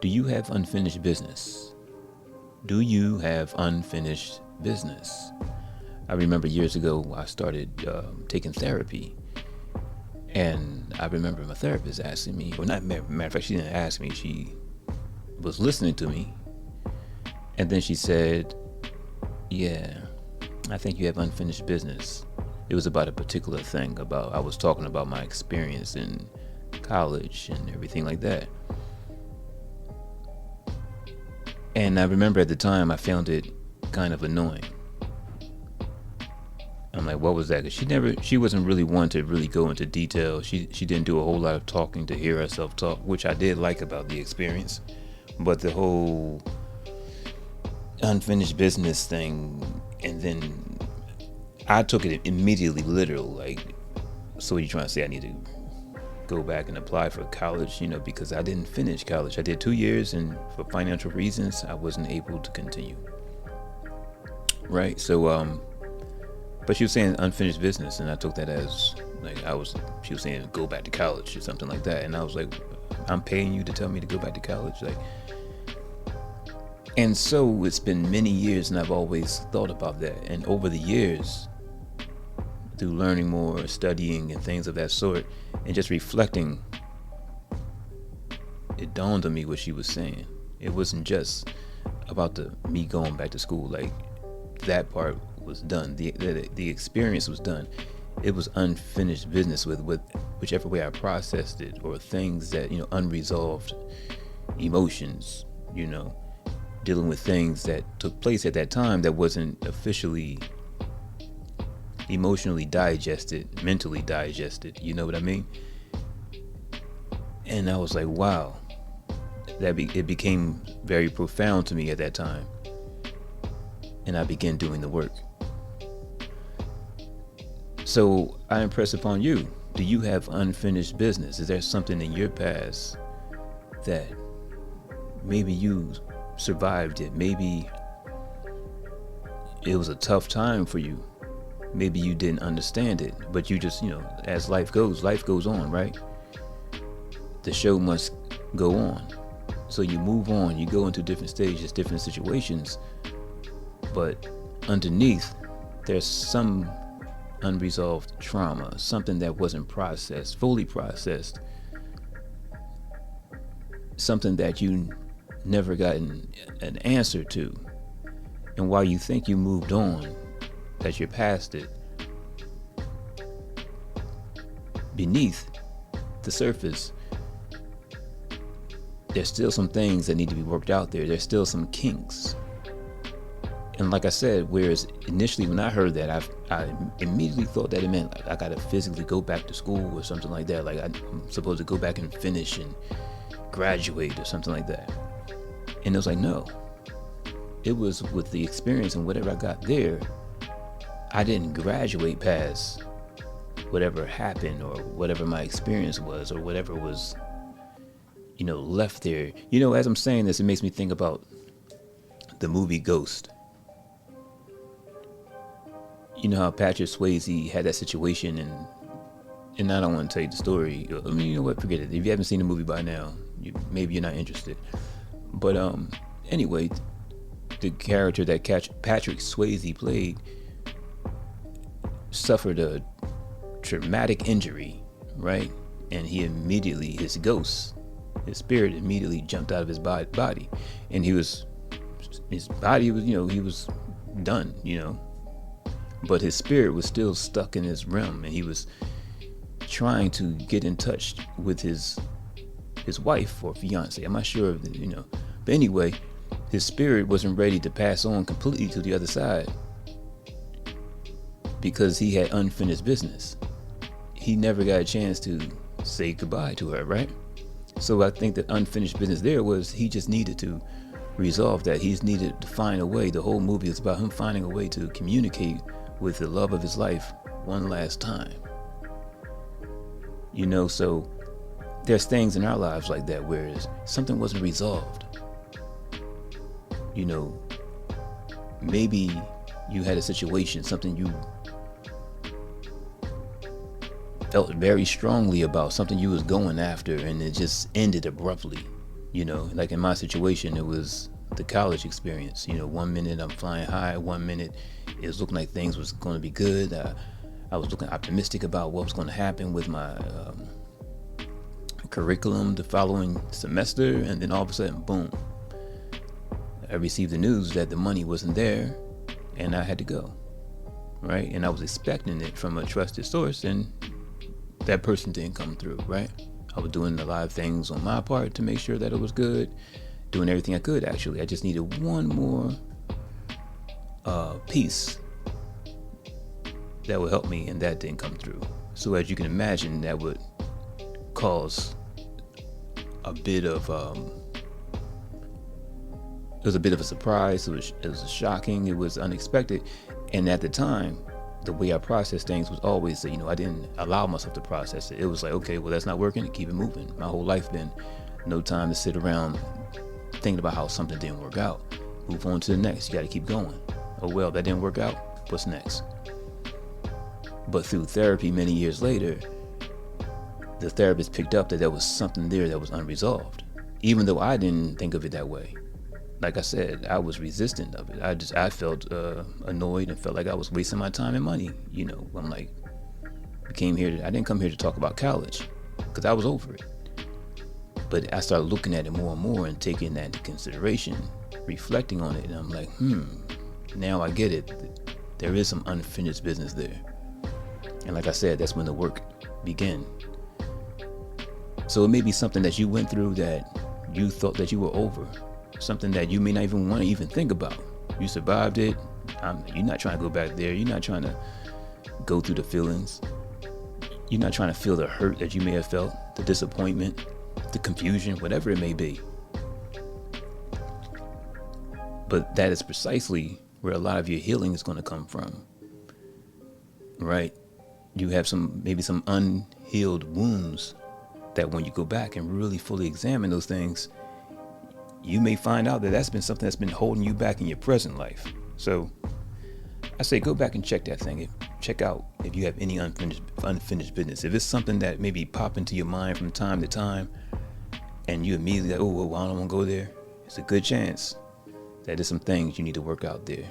Do you have unfinished business? Do you have unfinished business? I remember years ago I started taking therapy, and I remember my therapist asking me, or not, matter of fact, she didn't ask me, she was listening to me, and then she said, yeah, I think you have unfinished business. It was about a particular thing, I was talking about my experience in college and everything like that. And I remember at the time I found it kind of annoying. I'm like, what was that? Because she wasn't really one to really go into detail. She didn't do a whole lot of talking to hear herself talk, which I did like about the experience. But the whole unfinished business thing, and then I took it immediately literal. Like, so you're trying to say I need to go back and apply for college, because I didn't finish college. I did 2 years, and for financial reasons, I wasn't able to continue. Right? So, but she was saying unfinished business, and I took that as like she was saying go back to college or something like that. And I was like, I'm paying you to tell me to go back to college? Like, and so it's been many years, and I've always thought about that. And over the years, through learning more, studying, and things of that sort, and just reflecting, it dawned on me what she was saying. It wasn't just about me going back to school. Like, that part was done. The experience was done. It was unfinished business with whichever way I processed it, or things that, unresolved emotions, dealing with things that took place at that time that wasn't officially emotionally digested, mentally digested, you know what I mean? And I was like, wow, it became very profound to me at that time. And I began doing the work. So I impress upon you, do you have unfinished business? Is there something in your past that maybe you survived it? Maybe it was a tough time for you. Maybe you didn't understand it, but you just, as life goes on, right? The show must go on. So you move on, you go into different stages, different situations, but underneath, there's some unresolved trauma, something that wasn't processed, fully processed, something that you never gotten an answer to. And while you think you moved on, that you're past it, beneath the surface, there's still some things that need to be worked out there. There's still some kinks. And like I said, whereas initially when I heard that, I immediately thought that it meant like I gotta physically go back to school or something like that. Like I'm supposed to go back and finish and graduate or something like that. And it was like, no. It was with the experience and whatever I got there, I didn't graduate past whatever happened or whatever my experience was or whatever was, left there. As I'm saying this, it makes me think about the movie Ghost. You know how Patrick Swayze had that situation, and I don't want to tell you the story. I mean, you know what? Forget it. If you haven't seen the movie by now, maybe you're not interested. But anyway, the character that Patrick Swayze played suffered a traumatic injury, right? And his spirit immediately jumped out of his body, and his body was, he was done, but his spirit was still stuck in his realm, and he was trying to get in touch with his wife or fiance. I'm not sure, but anyway, his spirit wasn't ready to pass on completely to the other side because he had unfinished business. He never got a chance to say goodbye to her, right? So I think the unfinished business there was he just needed to resolve that. He's needed to find a way. The whole movie is about him finding a way to communicate with the love of his life one last time. So there's things in our lives like that where something wasn't resolved. Maybe you had a situation, something you felt very strongly about, something you was going after, and it just ended abruptly. Like in my situation, it was the college experience. 1 minute I'm flying high, 1 minute it was looking like things was going to be good. I was looking optimistic about what was going to happen with my curriculum the following semester, and then all of a sudden, boom, I received the news that the money wasn't there and I had to go, right? And I was expecting it from a trusted source, and that person didn't come through, right? I was doing a lot of things on my part to make sure that it was good, doing everything I could, actually. I just needed one more piece that would help me, and that didn't come through. So as you can imagine, that would cause a bit of it was a bit of a surprise. It was shocking. It was unexpected. And at the time, the way I processed things was always that, I didn't allow myself to process it. It was like, okay, well, that's not working. Keep it moving. My whole life been no time to sit around thinking about how something didn't work out. Move on to the next. You got to keep going. Oh, well, that didn't work out. What's next? But through therapy many years later, the therapist picked up that there was something there that was unresolved, even though I didn't think of it that way. Like I said, I was resistant of it. I felt annoyed and felt like I was wasting my time and money. I'm like, I didn't come here to talk about college, because I was over it. But I started looking at it more and more and taking that into consideration, reflecting on it, and I'm like, now I get it. There is some unfinished business there. And like I said, that's when the work began. So it may be something that you went through that you thought that you were over, something that you may not even want to even think about. You survived it. You're not trying to go back there. You're not trying to go through the feelings. You're not trying to feel the hurt that you may have felt, the disappointment, the confusion, whatever it may be. But that is precisely where a lot of your healing is going to come from, right? You have maybe some unhealed wounds that when you go back and really fully examine those things, you may find out that that's been something that's been holding you back in your present life. So I say go back and check that thing. Check out if you have any unfinished business. If it's something that maybe pop into your mind from time to time and you immediately like, oh, well, I don't want to go there, it's a good chance that there's some things you need to work out there.